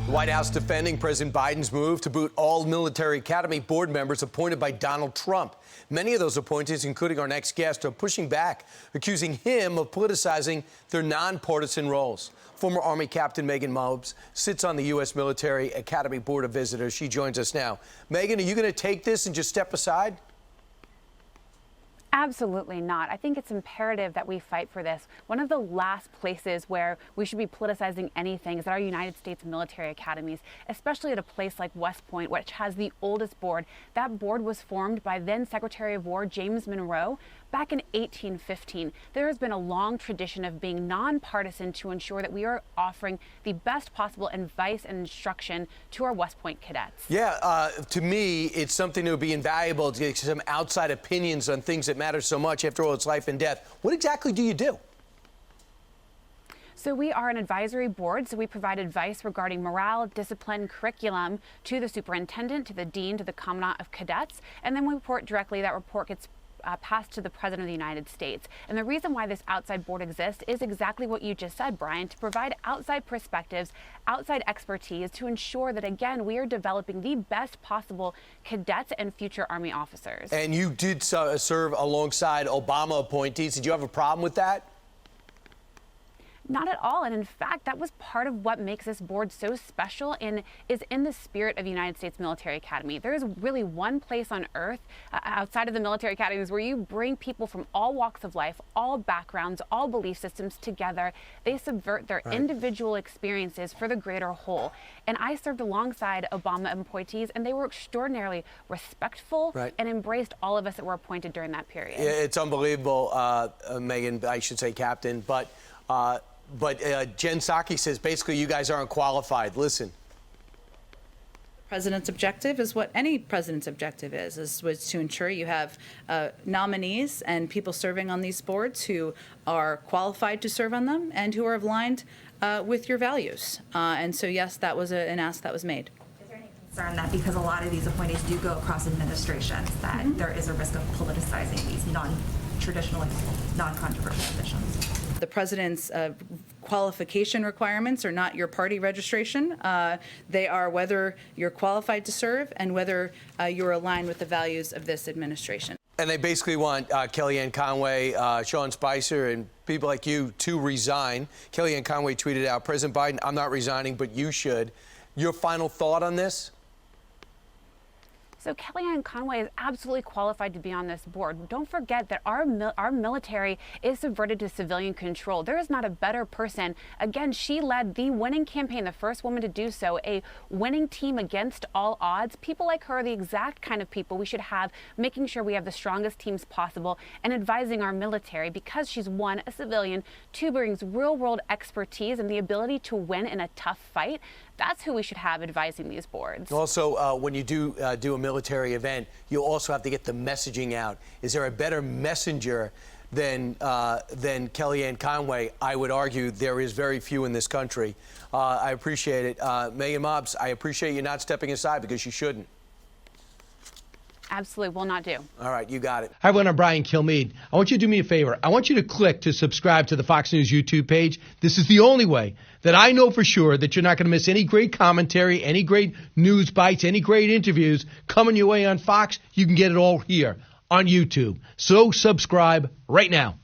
The White House defending President Biden's move to boot all military academy board members appointed by Donald Trump. Many of those appointees, including our next guest, are pushing back, accusing him of politicizing their nonpartisan roles. Former Army Captain Meaghan Mobbs sits on the U.S. Military Academy Board of Visitors. She joins us now. Meaghan, are you going to take this and just step aside? Absolutely not. I think it's imperative that we fight for this. One of the last places where we should be politicizing anything is at our United States military academies, especially at a place like West Point, which has the oldest board. That board was formed by then Secretary of War James Monroe back in 1815. There has been a long tradition of being nonpartisan to ensure that we are offering the best possible advice and instruction to our West Point cadets. Yeah, to me, it's something that would be invaluable to get some outside opinions on things that matter so much. After all, it's life and death. What exactly do you do? So we are an advisory board, so we provide advice regarding morale, discipline, curriculum to the superintendent, to the dean, to the commandant of cadets, and then we report directly. That report gets passed to the President of the United States. And the reason why this outside board exists is exactly what you just said, Brian, to provide outside perspectives, outside expertise to ensure that, again, we are developing the best possible cadets and future Army officers. And you did serve alongside Obama appointees. Did you have a problem with that? Not at all. And in fact, that was part of what makes this board so special and is in the spirit of the United States Military Academy. There is really one place on earth outside of the military academies where you bring people from all walks of life, all backgrounds, all belief systems together. They subvert their individual experiences for the greater whole. And I served alongside Obama appointees, and they were extraordinarily respectful and embraced all of us that were appointed during that period. Yeah, it's unbelievable, Meaghan, I should say captain, but Jen Psaki says basically you guys aren't qualified. Listen. The president's objective is what any president's objective was to ensure you have nominees and people serving on these boards who are qualified to serve on them and who are aligned with your values. And so, yes, that was an ask that was made. Is there any concern that because a lot of these appointees do go across administrations that there is a risk of politicizing these non-traditional, non-controversial positions? The president's qualification requirements are not your party registration. They are whether you're qualified to serve and whether you're aligned with the values of this administration. And they basically want Kellyanne Conway, Sean Spicer, and people like you to resign. Kellyanne Conway tweeted out, President Biden, I'm not resigning, but you should. Your final thought on this? So Kellyanne Conway is absolutely qualified to be on this board. Don't forget that our military is subverted to civilian control. There is not a better person. Again, she led the winning campaign, the first woman to do so, a winning team against all odds. People like her are the exact kind of people we should have, making sure we have the strongest teams possible and advising our military because she's, one, a civilian, two, brings real-world expertise and the ability to win in a tough fight. That's who we should have advising these boards. Also, when you do a military event, you also have to get the messaging out. Is there a better messenger than Kellyanne Conway? I would argue there is very few in this country. I appreciate it. Meaghan Mobbs, I appreciate you not stepping aside because you shouldn't. Absolutely will not do. All right, you got it. Hi, everyone. I'm Brian Kilmeade. I want you to do me a favor. I want you to click to subscribe to the Fox News YouTube page. This is the only way that I know for sure that you're not going to miss any great commentary, any great news bites, any great interviews coming your way on Fox. You can get it all here on YouTube. So subscribe right now.